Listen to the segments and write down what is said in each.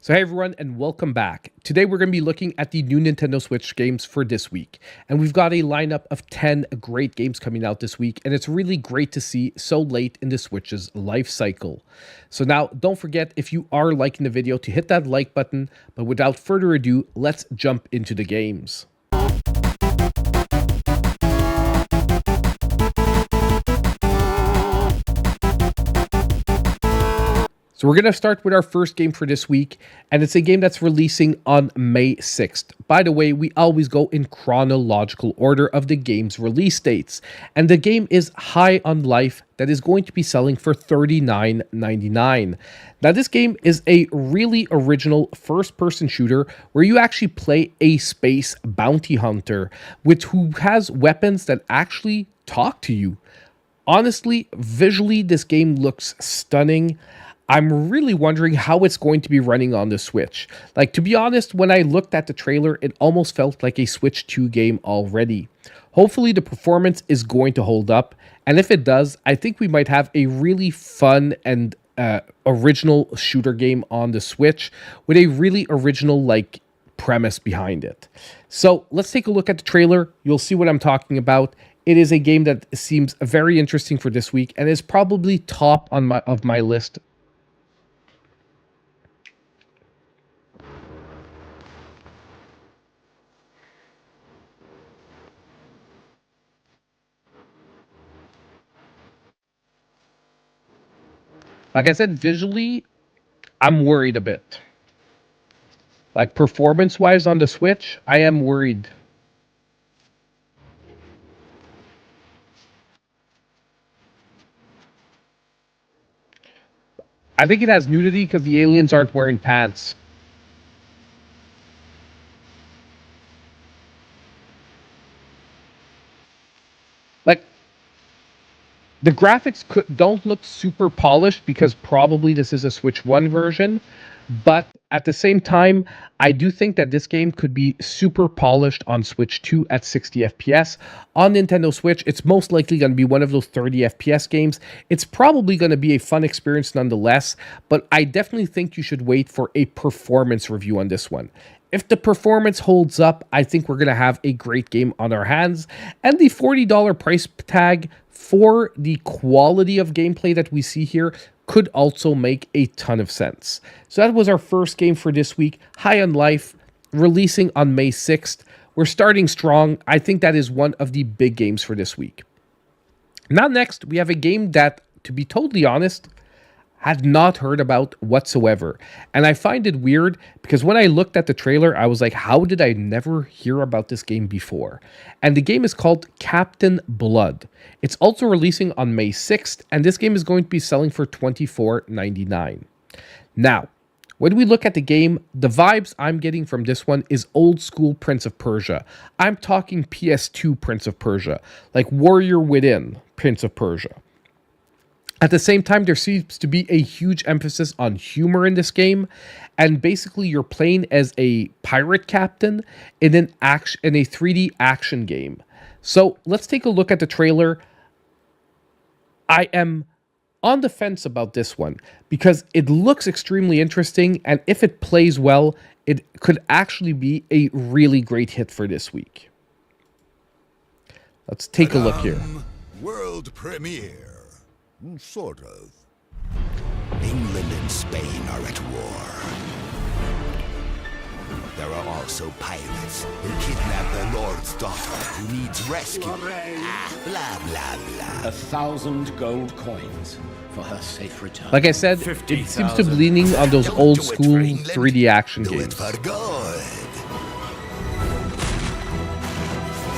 So hey everyone, and welcome back. Today we're going to be looking at the new Nintendo Switch games for this week. And we've got a lineup of 10 great games coming out this week, and it's really great to see so late in the Switch's life cycle. So now, don't forget, if you are liking the video, to hit that like button. But without further ado, let's jump into the games. So we're going to start with our first game for this week, and it's a game that's releasing on May 6th. By the way, we always go in chronological order of the game's release dates, and the game is High on Life that is going to be selling for $39.99. Now, this game is a really original first-person shooter where you actually play a space bounty hunter who has weapons that actually talk to you. Honestly, visually, this game looks stunning. I'm really wondering how it's going to be running on the Switch. Like, to be honest, when I looked at the trailer, it almost felt like a Switch 2 game already. Hopefully the performance is going to hold up, and if it does, I think we might have a really fun and original shooter game on the Switch with a really original, premise behind it. So let's take a look at the trailer. You'll see what I'm talking about. It is a game that seems very interesting for this week and is probably top on my list. Like I said, visually, I'm worried a bit. Like, performance-wise on the Switch, I am worried. I think it has nudity because the aliens aren't wearing pants. Like, the graphics don't look super polished because probably this is a Switch 1 version, but at the same time, I do think that this game could be super polished on Switch 2 at 60 FPS. On Nintendo Switch, it's most likely going to be one of those 30 FPS games. It's probably going to be a fun experience nonetheless, but I definitely think you should wait for a performance review on this one. If the performance holds up, I think we're going to have a great game on our hands, and the $40 price tag for the quality of gameplay that we see here could also make a ton of sense. So that was our first game for this week, High on Life, releasing on May 6th. We're starting strong. I think that is one of the big games for this week. Now next, we have a game that, to be totally honest, had not heard about whatsoever. And I find it weird because when I looked at the trailer, I was like, how did I never hear about this game before? And the game is called Captain Blood. It's also releasing on May 6th, and this game is going to be selling for $24.99. Now, when we look at the game, the vibes I'm getting from this one is old school Prince of Persia. I'm talking PS2 Prince of Persia, like Warrior Within Prince of Persia. At the same time, there seems to be a huge emphasis on humor in this game, and basically you're playing as a pirate captain in a 3D action game. So let's take a look at the trailer. I am on the fence about this one because it looks extremely interesting, and if it plays well, it could actually be a really great hit for this week. Let's take a look here. World premiere. Sort of. England and Spain are at war. There are also pirates who kidnap their lord's daughter who needs rescue. Blah, blah, blah. 1,000 gold coins for her safe return. Like I said, it seems to be leaning on those old school 3D action Do games. it for good.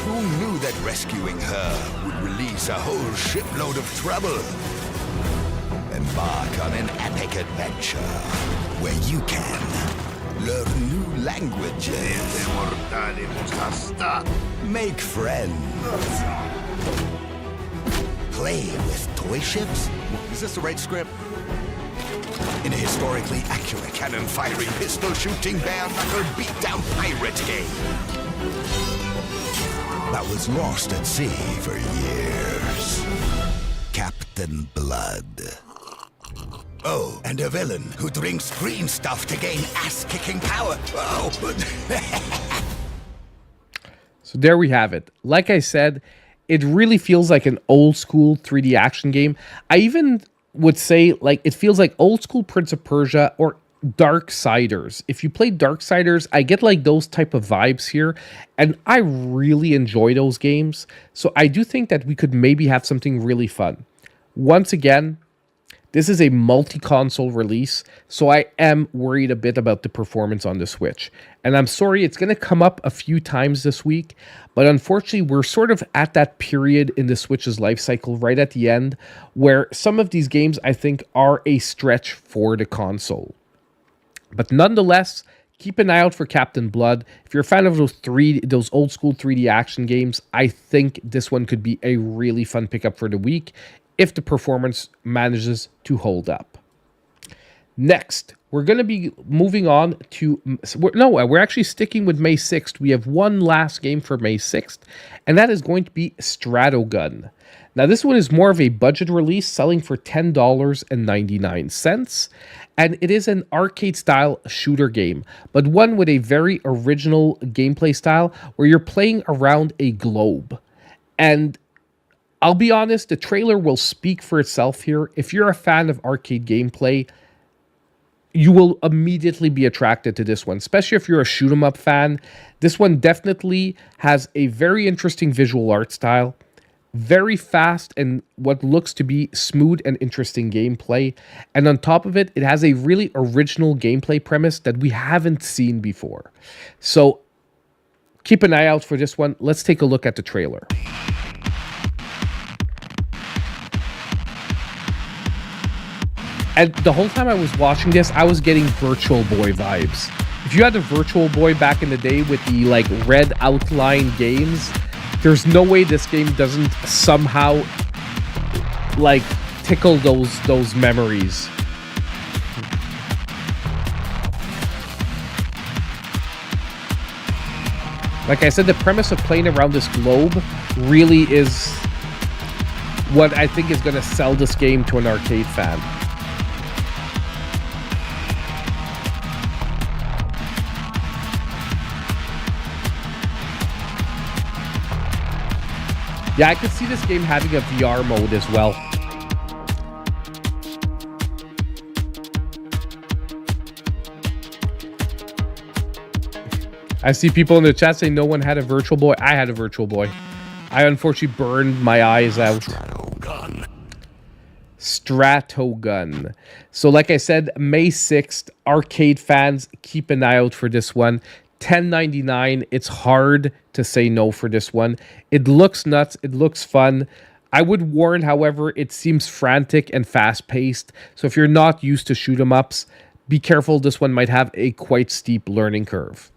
Who knew that rescuing her would release a whole shipload of trouble? Embark on an epic adventure where you can learn new languages, make friends, play with toy ships. Is this the right script? In a historically accurate cannon-firing, pistol-shooting, bare-knuckle beat-down pirate game that was lost at sea for years. Captain Blood. Oh, and a villain who drinks green stuff to gain ass-kicking power. Oh, So there we have it. Like I said, it really feels like an old school 3D action game. I even would say like it feels like old school Prince of Persia or Darksiders. If you play Darksiders, I get like those type of vibes here, and I really enjoy those games. So I do think that we could maybe have something really fun. Once again, this is a multi-console release, so I am worried a bit about the performance on the Switch. And I'm sorry, it's going to come up a few times this week, but unfortunately, we're sort of at that period in the Switch's life cycle right at the end, where some of these games, I think, are a stretch for the console. But nonetheless, keep an eye out for Captain Blood. If you're a fan of those old school 3D action games, I think this one could be a really fun pickup for the week if the performance manages to hold up. Next, we're going to be moving on to... we're actually sticking with May 6th. We have one last game for May 6th, and that is going to be Stratogun. Now, this one is more of a budget release, selling for $10.99, and it is an arcade-style shooter game, but one with a very original gameplay style where you're playing around a globe. And I'll be honest, the trailer will speak for itself here. If you're a fan of arcade gameplay, you will immediately be attracted to this one, especially if you're a shoot 'em up fan. This one definitely has a very interesting visual art style, very fast and what looks to be smooth and interesting gameplay. And on top of it, it has a really original gameplay premise that we haven't seen before. So keep an eye out for this one. Let's take a look at the trailer. And the whole time I was watching this, I was getting Virtual Boy vibes. If you had a Virtual Boy back in the day with the like red outline games, there's no way this game doesn't somehow like tickle those memories. Like I said, the premise of playing around this globe really is what I think is going to sell this game to an arcade fan. Yeah, I could see this game having a VR mode as well. I see people in the chat saying no one had a Virtual Boy. I had a Virtual Boy. I unfortunately burned my eyes out. Stratogun. So like I said, May 6th, arcade fans, keep an eye out for this one. $10.99. It's hard to say no for this one. It looks nuts. It looks fun. I would warn, however, it seems frantic and fast-paced. So if you're not used to shoot 'em ups, be careful. This one might have a quite steep learning curve.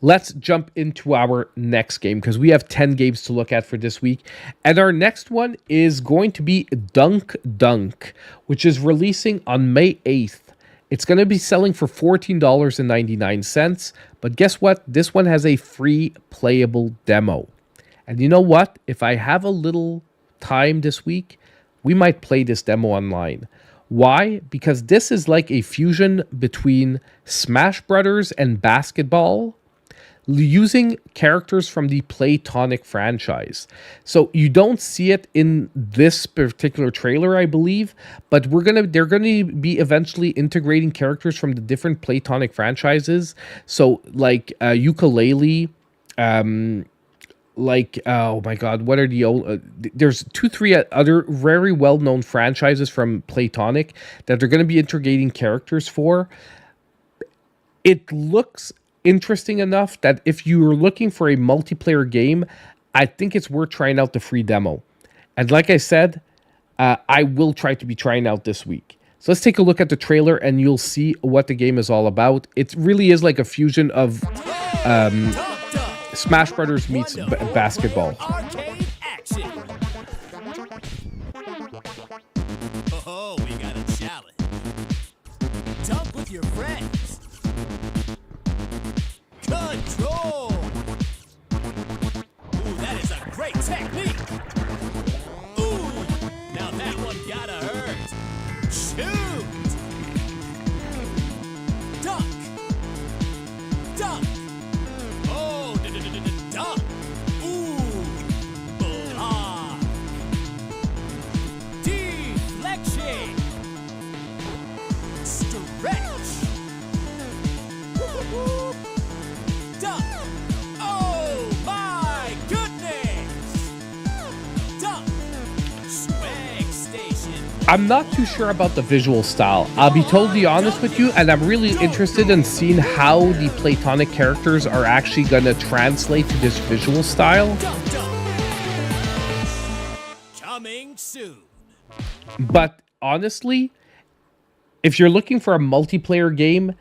Let's jump into our next game because we have 10 games to look at for this week. And our next one is going to be Dunk Dunk, which is releasing on May 8th. It's going to be selling for $14.99, but guess what? This one has a free playable demo. And you know what? If I have a little time this week, we might play this demo online. Why? Because this is like a fusion between Smash Brothers and basketball, using characters from the Platonic franchise. So you don't see it in this particular trailer, I believe, but they're gonna be eventually integrating characters from the different Platonic franchises. So like Ukulele, oh my god, what are the old there's 2-3 other very well-known franchises from Platonic that they're going to be integrating characters for. It looks interesting enough that if you're looking for a multiplayer game, I think it's worth trying out the free demo. And like I said, I will try to be trying out this week. So let's take a look at the trailer and you'll see what the game is all about. It really is like a fusion of Smash Brothers meets basketball. Arcade action. Oh, we got a challenge. Dunk with your friends. Control. Ooh, that is a great technique. Ooh, now that one gotta hurt. I'm not too sure about the visual style. I'll be totally honest with you, and I'm really interested in seeing how the Platonic characters are actually going to translate to this visual style. Coming soon. But honestly, if you're looking for a multiplayer game,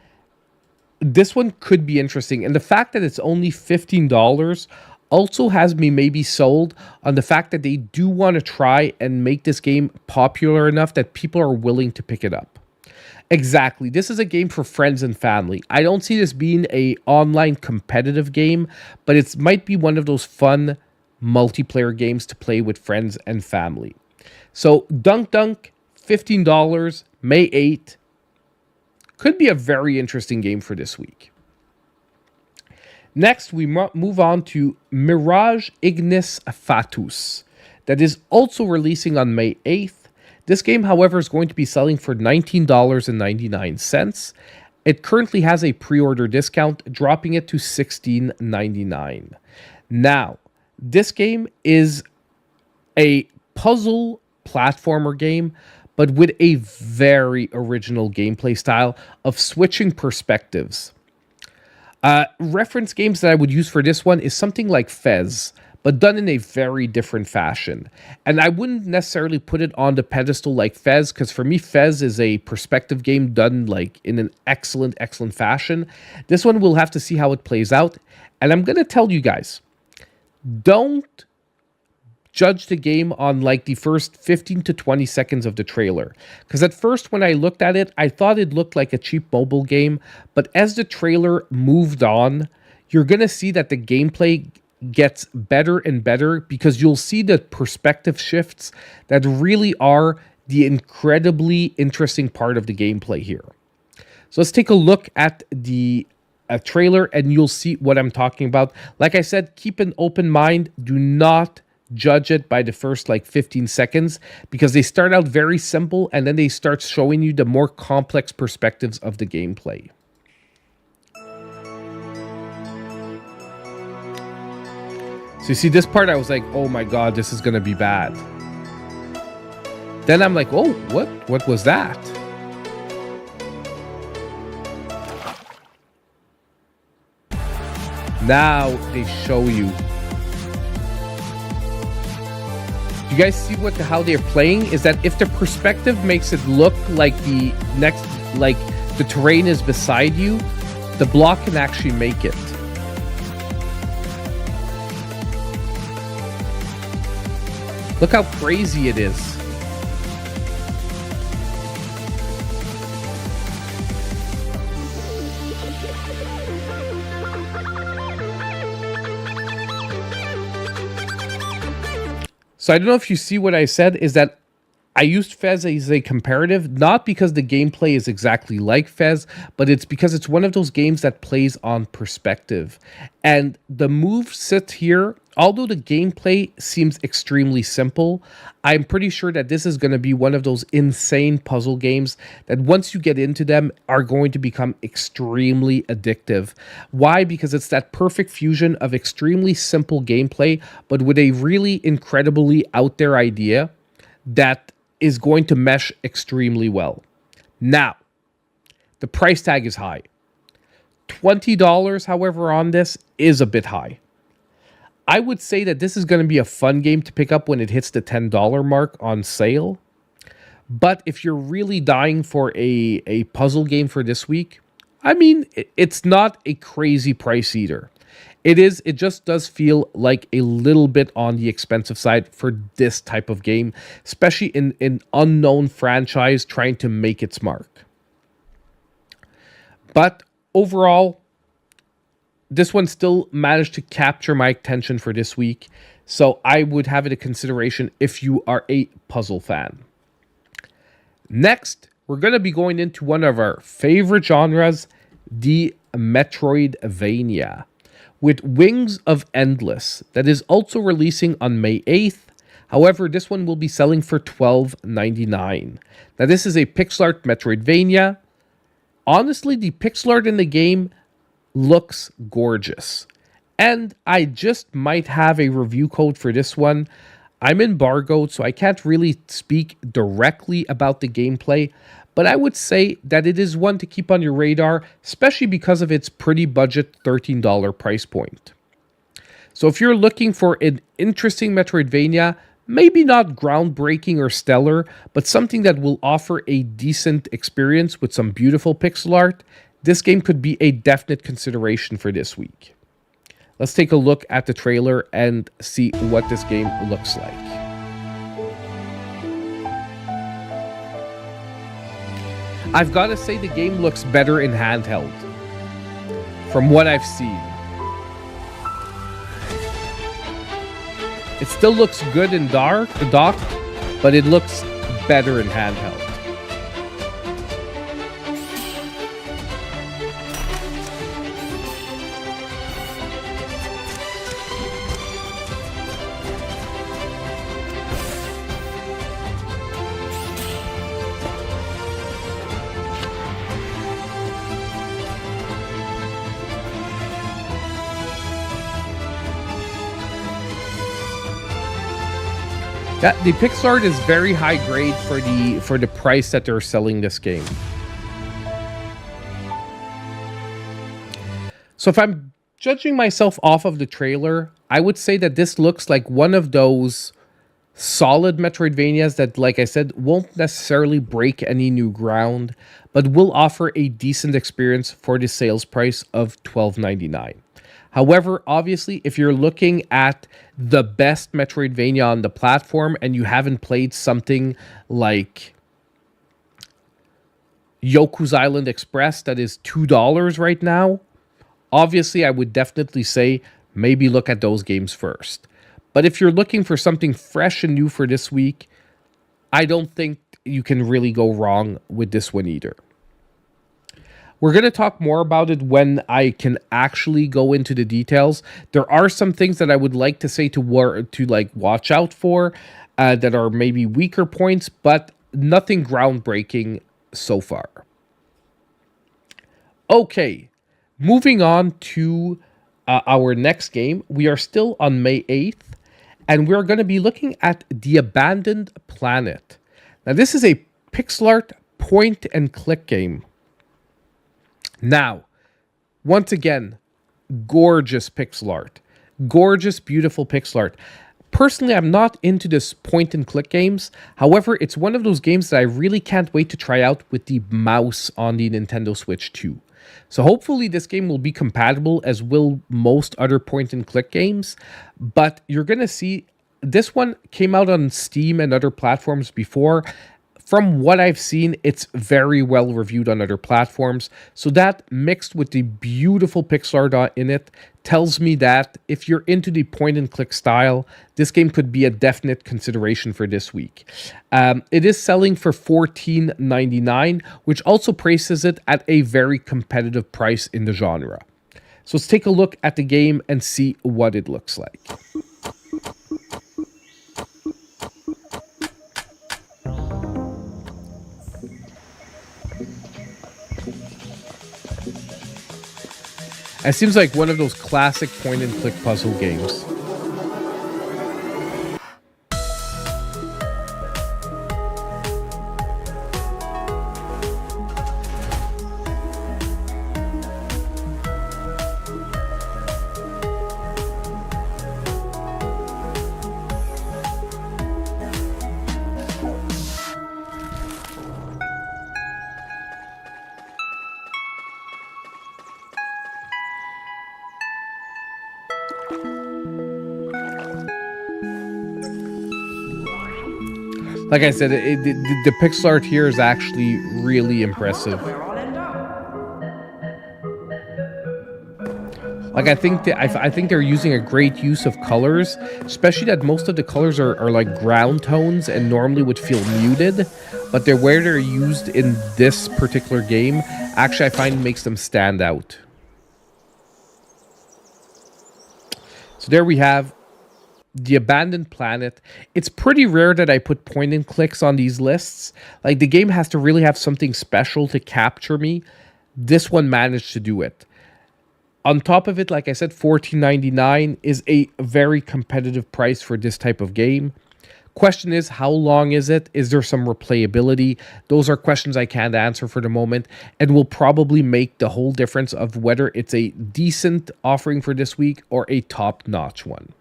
this one could be interesting. And the fact that it's only $15 also has me maybe sold on the fact that they do want to try and make this game popular enough that people are willing to pick it up. Exactly. This is a game for friends and family. I don't see this being a online competitive game, but it might be one of those fun multiplayer games to play with friends and family. So Dunk Dunk, $15, May 8th. Could be a very interesting game for this week. Next, we move on to Mirage Ignis Fatuus. That is also releasing on May 8th. This game, however, is going to be selling for $19.99. It currently has a pre-order discount, dropping it to $16.99. Now, this game is a puzzle platformer game, but with a very original gameplay style of switching perspectives. Reference games that I would use for this one is something like Fez, but done in a very different fashion. And I wouldn't necessarily put it on the pedestal like Fez, because for me, Fez is a perspective game done like in an excellent, excellent fashion. This one, we'll have to see how it plays out. And I'm going to tell you guys, don't judge the game on like the first 15 to 20 seconds of the trailer. Because at first when I looked at it, I thought it looked like a cheap mobile game. But as the trailer moved on, you're going to see that the gameplay gets better and better, because you'll see the perspective shifts that really are the incredibly interesting part of the gameplay here. So let's take a look at the trailer and you'll see what I'm talking about. Like I said, keep an open mind. Do not judge it by the first like 15 seconds, because they start out very simple and then they start showing you the more complex perspectives of the gameplay. So you see this part, I was like, oh my god, this is gonna be bad. Then I'm like, oh, what was that? Now they show you. You guys see how they're playing? Is that if the perspective makes it look like the terrain is beside you, the block can actually make it. Look how crazy it is. So I don't know if you see what I said, is that I used Fez as a comparative, not because the gameplay is exactly like Fez, but it's because it's one of those games that plays on perspective. And the move sit here, although the gameplay seems extremely simple, I'm pretty sure that this is going to be one of those insane puzzle games that once you get into them are going to become extremely addictive. Why? Because it's that perfect fusion of extremely simple gameplay, but with a really incredibly out there idea that is going to mesh extremely well. Now, the price tag is high. $20, however, on this is a bit high. I would say that this is going to be a fun game to pick up when it hits the $10 mark on sale. But if you're really dying for a puzzle game for this week, I mean, it's not a crazy price either. It just does feel like a little bit on the expensive side for this type of game, especially in an unknown franchise trying to make its mark. But overall, this one still managed to capture my attention for this week, so I would have it a consideration if you are a puzzle fan. Next, we're going to be going into one of our favorite genres, the Metroidvania, with Wings of Endless, that is also releasing on May 8th. However, this one will be selling for $12.99. Now, this is a pixel art Metroidvania. Honestly, the pixel art in the game looks gorgeous. And I just might have a review code for this one. I'm embargoed, so I can't really speak directly about the gameplay, but I would say that it is one to keep on your radar, especially because of its pretty budget $13 price point. So if you're looking for an interesting Metroidvania, maybe not groundbreaking or stellar, but something that will offer a decent experience with some beautiful pixel art, this game could be a definite consideration for this week. Let's take a look at the trailer and see what this game looks like. I've got to say the game looks better in handheld, from what I've seen. It still looks good in dock, but it looks better in handheld. The pixel art is very high grade for the price that they're selling this game. So if I'm judging myself off of the trailer, I would say that this looks like one of those solid Metroidvanias that, like I said, won't necessarily break any new ground, but will offer a decent experience for the sales price of $12.99. However, obviously, if you're looking at the best Metroidvania on the platform and you haven't played something like Yoku's Island Express that is $2 right now, obviously I would definitely say maybe look at those games first. But if you're looking for something fresh and new for this week, I don't think you can really go wrong with this one either. We're going to talk more about it when I can actually go into the details. There are some things that I would like to say to watch out for that are maybe weaker points, but nothing groundbreaking so far. Okay, moving on to our next game. We are still on May 8th, and we're going to be looking at The Abandoned Planet. Now, this is a pixel art point-and-click game. Now, once again, gorgeous pixel art. Gorgeous, beautiful pixel art. Personally, I'm not into this point-and-click games. However, it's one of those games that I really can't wait to try out with the mouse on the Nintendo Switch 2. So hopefully this game will be compatible, as will most other point-and-click games. But you're going to see, this one came out on Steam and other platforms before. From what I've seen, it's very well reviewed on other platforms. So that, mixed with the beautiful pixel art in it, tells me that if you're into the point-and-click style, this game could be a definite consideration for this week. It is selling for $14.99, which also places it at a very competitive price in the genre. So let's take a look at the game and see what it looks like. It seems like one of those classic point-and-click puzzle games. Like I said, the pixel art here is actually really impressive. Like I think they're using a great use of colors, especially that most of the colors are like ground tones and normally would feel muted, but where they're used in this particular game, actually I find makes them stand out. So there we have The Abandoned Planet. It's pretty rare that I put point and clicks on these lists. Like, the game has to really have something special to capture me. This one managed to do it. On top of it, like I said, $14.99 is a very competitive price for this type of game. Question is, how long is it? Is there some replayability? Those are questions I can't answer for the moment, and will probably make the whole difference of whether it's a decent offering for this week or a top-notch one.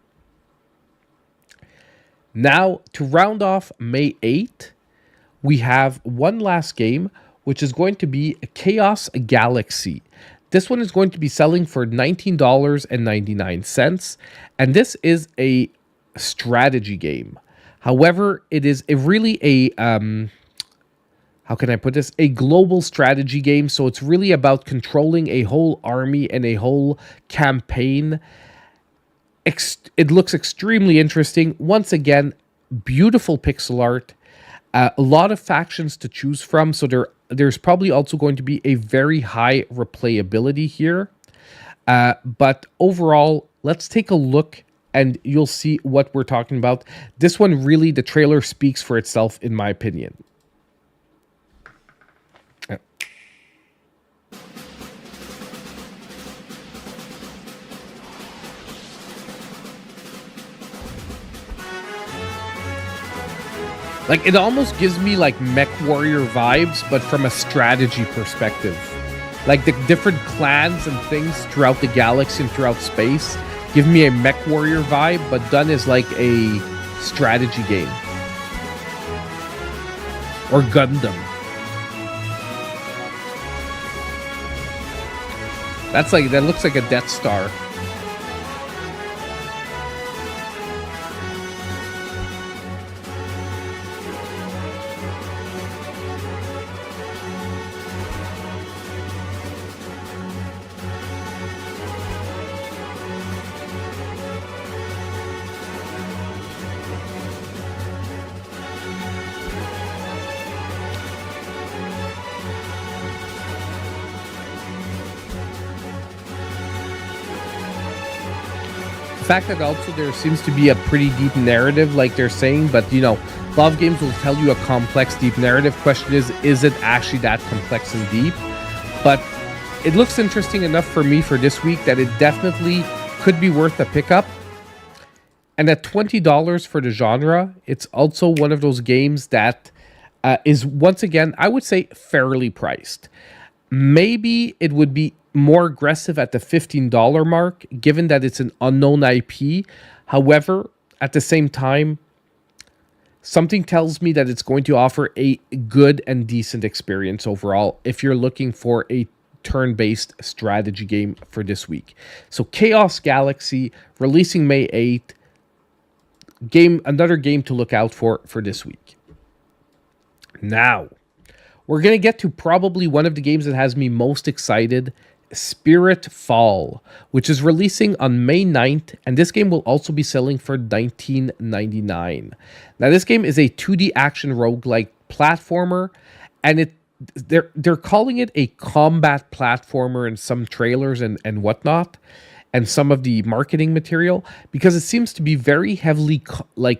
Now, to round off May 8th, we have one last game, which is going to be Chaos Galaxy. This one is going to be selling for $19.99, and this is a strategy game. However, it is really a, how can I put this? A global strategy game, so it's really about controlling a whole army and a whole campaign. It looks extremely interesting. Once again, beautiful pixel art. A lot of factions to choose from, so there's probably also going to be a very high replayability here. But overall, let's take a look and you'll see what we're talking about. This one really, the trailer speaks for itself, in my opinion. Like, it almost gives me like Mech Warrior vibes, but from a strategy perspective. Like the different clans and things throughout the galaxy and throughout space give me a Mech Warrior vibe, but done as like a strategy game. Or Gundam. That looks like a Death Star. The fact that also there seems to be a pretty deep narrative, like they're saying, but you know, a lot of games will tell you a complex, deep narrative. Question is it actually that complex and deep? But it looks interesting enough for me for this week that it definitely could be worth a pickup. And at $20 for the genre, it's also one of those games that is, once again, I would say fairly priced. Maybe it would be more aggressive at the $15 mark, given that it's an unknown IP. However, at the same time, something tells me that it's going to offer a good and decent experience overall if you're looking for a turn-based strategy game for this week. So Chaos Galaxy, releasing May 8th. Another game to look out for this week. Now, we're going to get to probably one of the games that has me most excited, Spiritfall, which is releasing on May 9th, and this game will also be selling for $19.99. Now, this game is a 2D action roguelike platformer, and they're calling it a combat platformer in some trailers and whatnot, and some of the marketing material, because it seems to be very heavily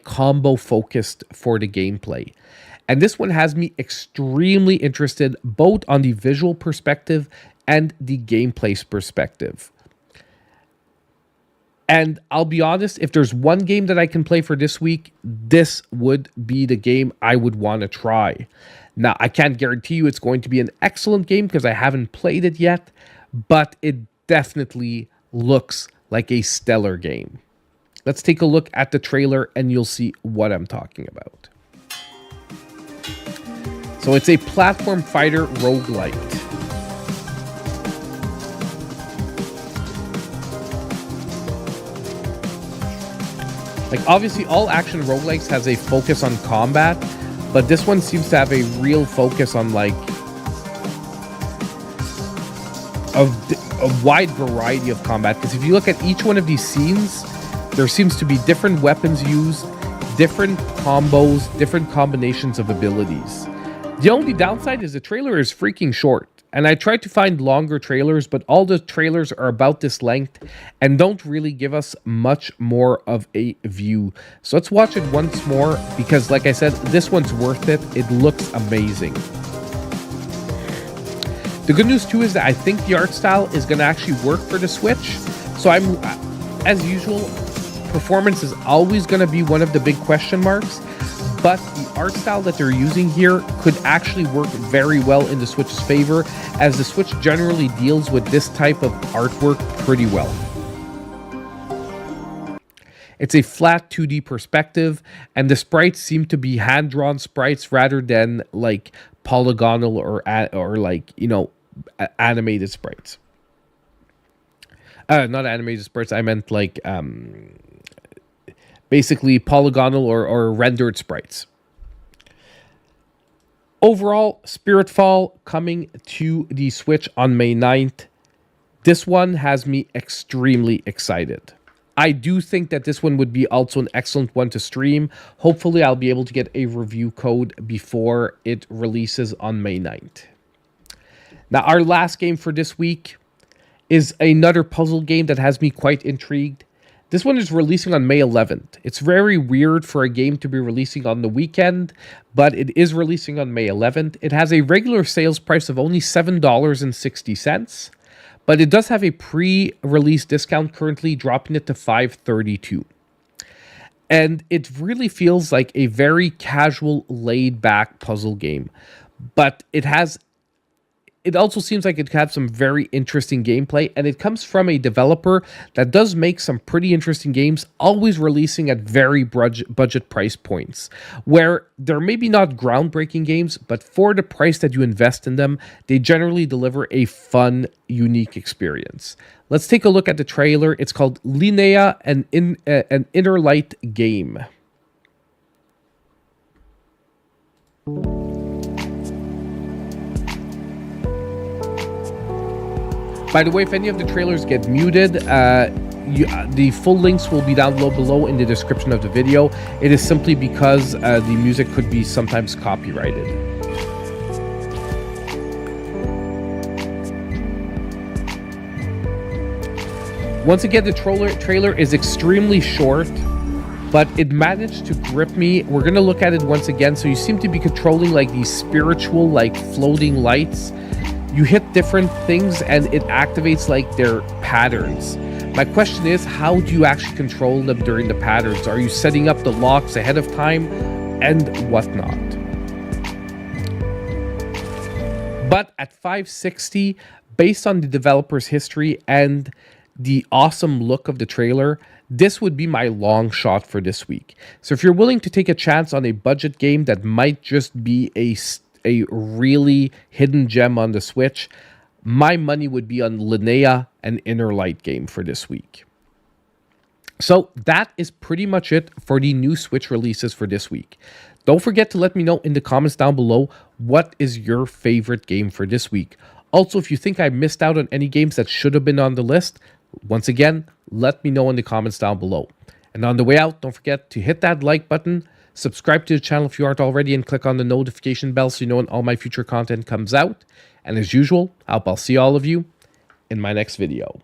combo focused for the gameplay. And this one has me extremely interested, both on the visual perspective and the gameplay perspective. And I'll be honest, if there's one game that I can play for this week, this would be the game I would want to try. Now, I can't guarantee you it's going to be an excellent game because I haven't played it yet, but it definitely looks like a stellar game. Let's take a look at the trailer and you'll see what I'm talking about. So it's a platform fighter roguelite. Like, obviously all action roguelikes has a focus on combat, but this one seems to have a real focus on like a wide variety of combat. Because if you look at each one of these scenes, there seems to be different weapons used, different combos, different combinations of abilities. The only downside is the trailer is freaking short. And I tried to find longer trailers, but all the trailers are about this length and don't really give us much more of a view. So let's watch it once more because, like I said, this one's worth it. It looks amazing. The good news too is that I think the art style is going to actually work for the Switch. So as usual, performance is always going to be one of the big question marks. but the art style that they're using here could actually work very well in the Switch's favor, as the Switch generally deals with this type of artwork pretty well. It's a flat 2D perspective, and the sprites seem to be hand-drawn sprites rather than like polygonal or like, you know, animated sprites. Not animated sprites, I meant like basically polygonal or rendered sprites. Overall, Spiritfall coming to the Switch on May 9th. This one has me extremely excited. I do think that this one would be also an excellent one to stream. Hopefully, I'll be able to get a review code before it releases on May 9th. Now, our last game for this week is another puzzle game that has me quite intrigued. This one is releasing on May 11th. It's very weird for a game to be releasing on the weekend, but it is releasing on May 11th. It has a regular sales price of only $7.60. But it does have a pre-release discount currently, dropping it to $5.32. And it really feels like a very casual, laid-back puzzle game. But it also seems like it could have some very interesting gameplay, and it comes from a developer that does make some pretty interesting games, always releasing at very budget price points, where they're maybe not groundbreaking games, but for the price that you invest in them, they generally deliver a fun, unique experience. Let's take a look at the trailer. It's called Linea, an Inner Light game. By the way, if any of the trailers get muted, the full links will be down below in the description of the video. It is simply because the music could be sometimes copyrighted. Once again, the trailer is extremely short, but it managed to grip me. We're going to look at it once again. So you seem to be controlling like these spiritual, like floating lights. You hit different things and it activates like their patterns. My question is, how do you actually control them during the patterns? Are you setting up the locks ahead of time and whatnot? But at $5.60, based on the developer's history and the awesome look of the trailer, this would be my long shot for this week. So if you're willing to take a chance on a budget game that might just be a really hidden gem on the Switch, my money would be on Linea, an Inner Light game for this week. So that is pretty much it for the new Switch releases for this week. Don't forget to let me know in the comments down below, what is your favorite game for this week? Also, if you think I missed out on any games that should have been on the list, once again, let me know in the comments down below. And on the way out, don't forget to hit that like button, subscribe to the channel if you aren't already, and click on the notification bell so you know when all my future content comes out. And as usual, I'll see all of you in my next video.